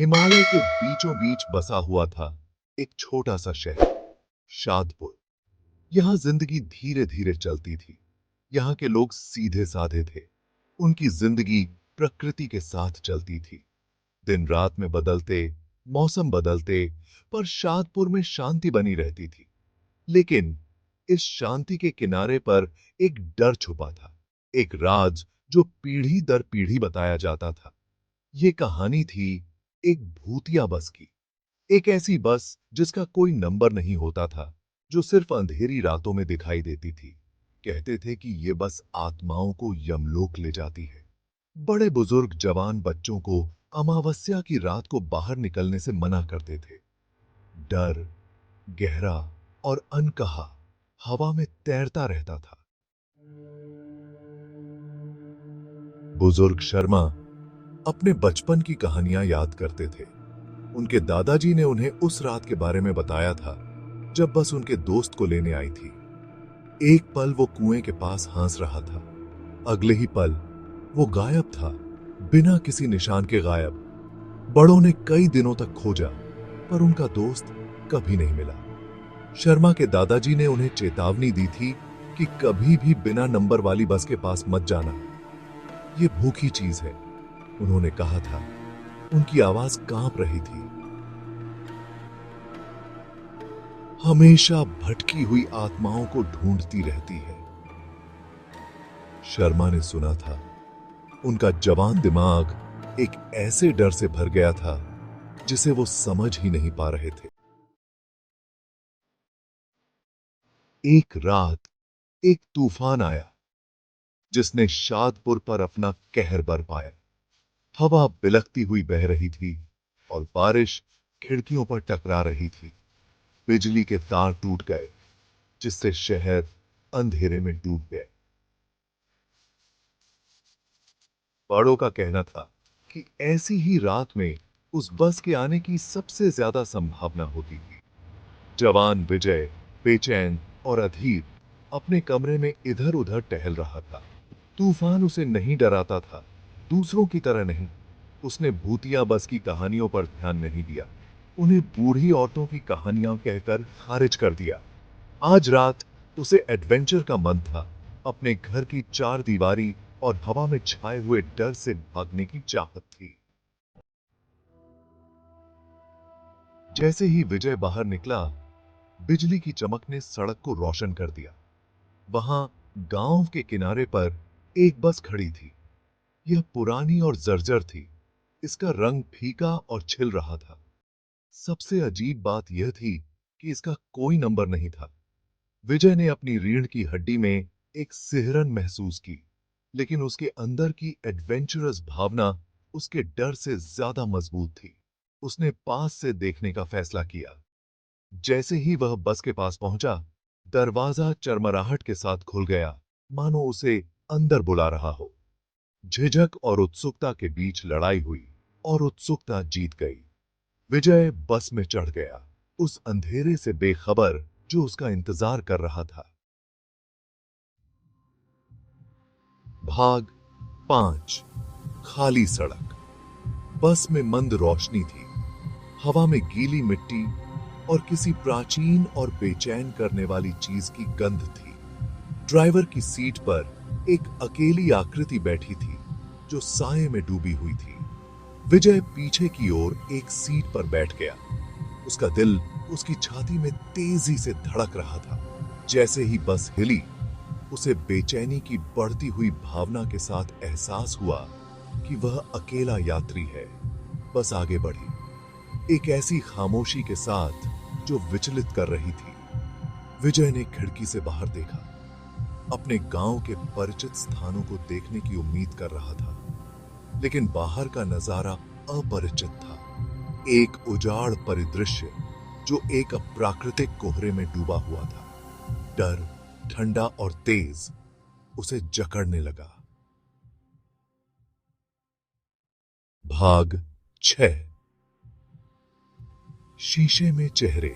हिमालय के बीचों बीच बसा हुआ था एक छोटा सा शहर, शादपुर। यहां जिंदगी धीरे धीरे चलती थी। यहाँ के लोग सीधे साधे थे। उनकी जिंदगी प्रकृति के साथ चलती थी। दिन रात में बदलते, मौसम बदलते, पर शादपुर में शांति बनी रहती थी। लेकिन इस शांति के किनारे पर एक डर छुपा था, एक राज जो पीढ़ी दर पीढ़ी बताया जाता था। ये कहानी थी एक भूतिया बस की। एक ऐसी बस जिसका कोई नंबर नहीं होता था, जो सिर्फ अंधेरी रातों में दिखाई देती थी। कहते थे कि ये बस आत्माओं को यमलोक ले जाती है। बड़े बुजुर्ग जवान बच्चों को अमावस्या की रात को बाहर निकलने से मना करते थे। डर गहरा और अनकहा हवा में तैरता रहता था। बुजुर्ग शर्मा अपने बचपन की कहानियां याद करते थे। उनके दादाजी ने उन्हें उस रात के बारे में बताया था, जब बस उनके दोस्त को लेने आई थी। एक पल वो कुएं के पास हंस रहा था, अगले ही पल वो गायब था, बिना किसी निशान के गायब। बड़ों ने कई दिनों तक खोजा, पर उनका दोस्त कभी नहीं मिला। शर्मा के दादाजी ने उन्हें चेतावनी दी थी कि कभी भी बिना नंबर वाली बस के पास मत जाना। ये भूखी चीज है, उन्होंने कहा था। उनकी आवाज कांप रही थी। हमेशा भटकी हुई आत्माओं को ढूंढती रहती है। शर्मा ने सुना था। उनका जवान दिमाग एक ऐसे डर से भर गया था जिसे वो समझ ही नहीं पा रहे थे। एक रात एक तूफान आया, जिसने शादपुर पर अपना कहर बरपाया। हवा बिलखती हुई बह रही थी और बारिश खिड़कियों पर टकरा रही थी। बिजली के तार टूट गए, जिससे शहर अंधेरे में डूब गए। बड़ों का कहना था कि ऐसी ही रात में उस बस के आने की सबसे ज्यादा संभावना होती थी। जवान विजय बेचैन और अधीर अपने कमरे में इधर उधर टहल रहा था। तूफान उसे नहीं डराता था, दूसरों की तरह नहीं। उसने भूतिया बस की कहानियों पर ध्यान नहीं दिया, उन्हें बूढ़ी औरतों की कहानियां कहकर खारिज कर दिया। आज रात उसे एडवेंचर का मन था, अपने घर की चार दीवारी और हवा में छाए हुए डर से भागने की चाहत थी। जैसे ही विजय बाहर निकला, बिजली की चमक ने सड़क को रोशन कर दिया। वहां गांव के किनारे पर एक बस खड़ी थी। यह पुरानी और जर्जर थी। इसका रंग फीका और छिल रहा था। सबसे अजीब बात यह थी कि इसका कोई नंबर नहीं था। विजय ने अपनी रीढ़ की हड्डी में एक सिहरन महसूस की, लेकिन उसके अंदर की एडवेंचरस भावना उसके डर से ज्यादा मजबूत थी। उसने पास से देखने का फैसला किया। जैसे ही वह बस के पास पहुंचा, दरवाजा चरमराहट के साथ खुल गया, मानो उसे अंदर बुला रहा हो। झिझक और उत्सुकता के बीच लड़ाई हुई और उत्सुकता जीत गई। विजय बस में चढ़ गया, उस अंधेरे से बेखबर जो उसका इंतजार कर रहा था। भाग 5। खाली सड़क। बस में मंद रोशनी थी। हवा में गीली मिट्टी और किसी प्राचीन और बेचैन करने वाली चीज की गंध थी। ड्राइवर की सीट पर एक अकेली आकृति बैठी थी, जो साए में डूबी हुई थी। विजय पीछे की ओर एक सीट पर बैठ गया। उसका दिल उसकी छाती में तेजी से धड़क रहा था। जैसे ही बस हिली, उसे बेचैनी की बढ़ती हुई भावना के साथ एहसास हुआ कि वह अकेला यात्री है। बस आगे बढ़ी, एक ऐसी खामोशी के साथ जो विचलित कर रही थी। विजय ने खिड़की से बाहर देखा। अपने गांव के परिचित स्थानों को देखने की उम्मीद कर रहा था, लेकिन बाहर का नजारा अपरिचित था। एक उजाड़ परिदृश्य जो एक अप्राकृतिक कोहरे में डूबा हुआ था। डर, ठंडा और तेज उसे जकड़ने लगा। भाग 6। शीशे में चेहरे।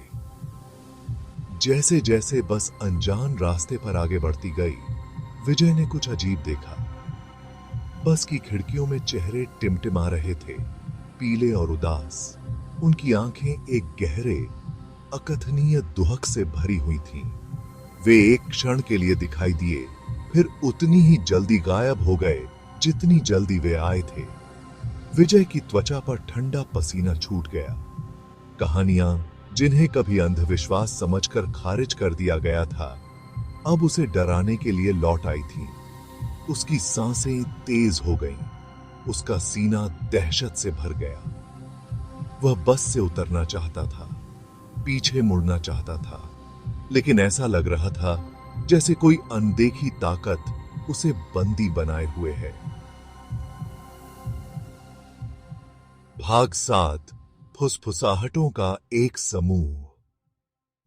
जैसे जैसे बस अनजान रास्ते पर आगे बढ़ती गई, विजय ने कुछ अजीब देखा। बस की खिड़कियों में चेहरे टिमटिमा रहे थे। पीले और उदास। उनकी आंखें एक गहरे अकथनीय दुहक से भरी हुई थीं। वे एक क्षण के लिए दिखाई दिए, फिर उतनी ही जल्दी गायब हो गए जितनी जल्दी वे आए थे। विजय की त्वचा पर ठंडा पसीना छूट गया। कहानियां जिन्हें कभी अंधविश्वास समझकर खारिज कर दिया गया था, अब उसे डराने के लिए लौट आई थीं। उसकी सांसें तेज हो गईं, उसका सीना दहशत से भर गया। वह बस से उतरना चाहता था, पीछे मुड़ना चाहता था, लेकिन ऐसा लग रहा था जैसे कोई अनदेखी ताकत उसे बंदी बनाए हुए है। भाग 7। फुसफुसाहटों का एक समूह।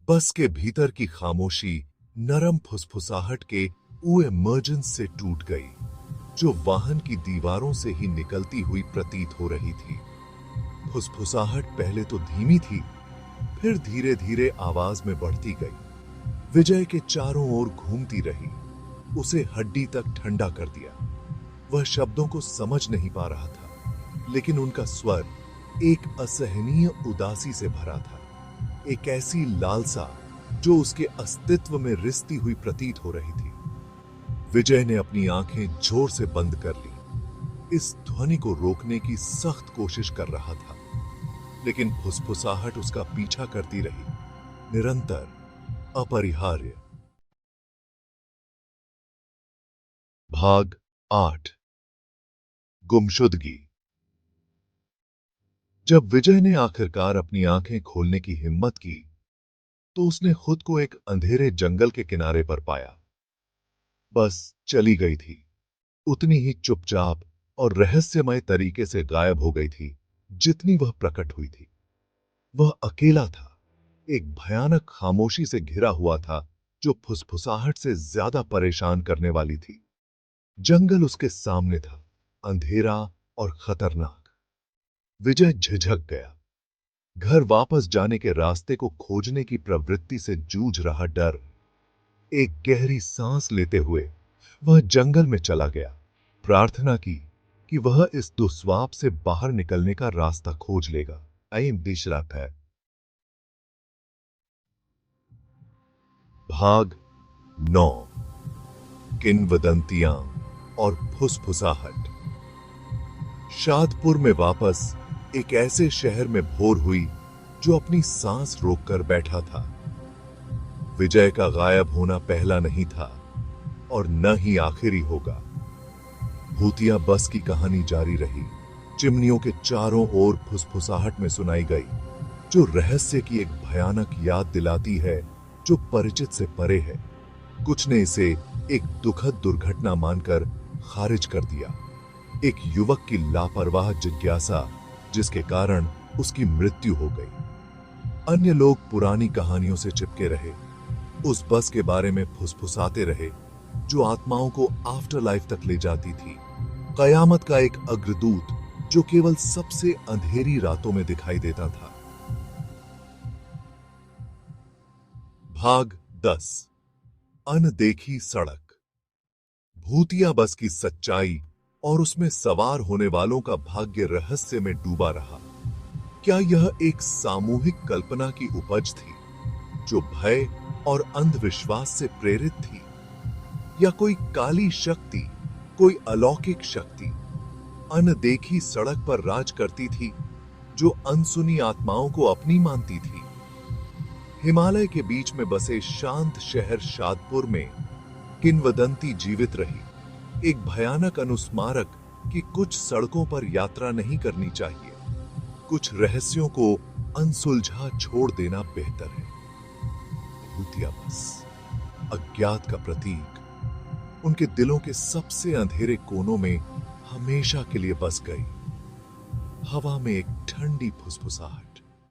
बस के भीतर की खामोशी नरम फुसफुसाहट के इमर्जेंस से टूट गई, जो वाहन की दीवारों से ही निकलती हुई प्रतीत हो रही थी। फुसफुसाहट पहले तो धीमी थी, फिर धीरे धीरे आवाज में बढ़ती गई। विजय के चारों ओर घूमती रही, उसे हड्डी तक ठंडा कर दिया। वह शब्दों को समझ नहीं पा रहा था, लेकिन उनका स्वर एक असहनीय उदासी से भरा था, एक ऐसी लालसा जो उसके अस्तित्व में रिसती हुई प्रतीत हो रही थी। विजय ने अपनी आंखें जोर से बंद कर ली, इस ध्वनि को रोकने की सख्त कोशिश कर रहा था, लेकिन फुसफुसाहट उसका पीछा करती रही, निरंतर, अपरिहार्य। भाग 8। गुमशुदगी। जब विजय ने आखिरकार अपनी आंखें खोलने की हिम्मत की, तो उसने खुद को एक अंधेरे जंगल के किनारे पर पाया। बस चली गई थी, उतनी ही चुपचाप और रहस्यमय तरीके से गायब हो गई थी जितनी वह प्रकट हुई थी। वह अकेला था, एक भयानक खामोशी से घिरा हुआ था जो फुसफुसाहट से ज्यादा परेशान करने वाली थी। जंगल उसके सामने था, अंधेरा और खतरनाक। विजय झिझक गया। घर वापस जाने के रास्ते को खोजने की प्रवृत्ति से जूझ रहा डर। एक गहरी सांस लेते हुए वह जंगल में चला गया, प्रार्थना की कि वह इस दुस्वाप से बाहर निकलने का रास्ता खोज लेगा। है। भाग 9। किंवदंतियां और फुसफुसाहट। शादपुर में वापस एक ऐसे शहर में भोर हुई जो अपनी सांस रोककर बैठा था। विजय का गायब होना पहला नहीं था और न ही आखिरी होगा। भूतिया बस की कहानी जारी रही, चिमनियों के चारों ओर फुसफुसाहट में सुनाई गई, जो रहस्य की एक भयानक याद दिलाती है जो परिचित से परे है। कुछ ने इसे एक दुखद दुर्घटना मानकर खारिज कर दिया, एक युवक की लापरवाह जिज्ञासा जिसके कारण उसकी मृत्यु हो गई। अन्य लोग पुरानी कहानियों से चिपके रहे, उस बस के बारे में फुसफुसाते रहे जो आत्माओं को आफ्टर लाइफ तक ले जाती थी, कयामत का एक अग्रदूत जो केवल सबसे अंधेरी रातों में दिखाई देता था। भाग 10। अनदेखी सड़क। भूतिया बस की सच्चाई और उसमें सवार होने वालों का भाग्य रहस्य में डूबा रहा। क्या यह एक सामूहिक कल्पना की उपज थी जो भय और अंधविश्वास से प्रेरित थी, या कोई काली शक्ति, कोई अलौकिक शक्ति अनदेखी सड़क पर राज करती थी जो अनसुनी आत्माओं को अपनी मानती थी? हिमालय के बीच में बसे शांत शहर शादपुर में किंवदंती जीवित रही, एक भयानक अनुस्मारक कि कुछ सड़कों पर यात्रा नहीं करनी चाहिए, कुछ रहस्यों को अनसुलझा छोड़ देना बेहतर है। भूतिया बस, अज्ञात का प्रतीक, उनके दिलों के सबसे अंधेरे कोनों में हमेशा के लिए बस गई। हवा में एक ठंडी फुसफुसाहट,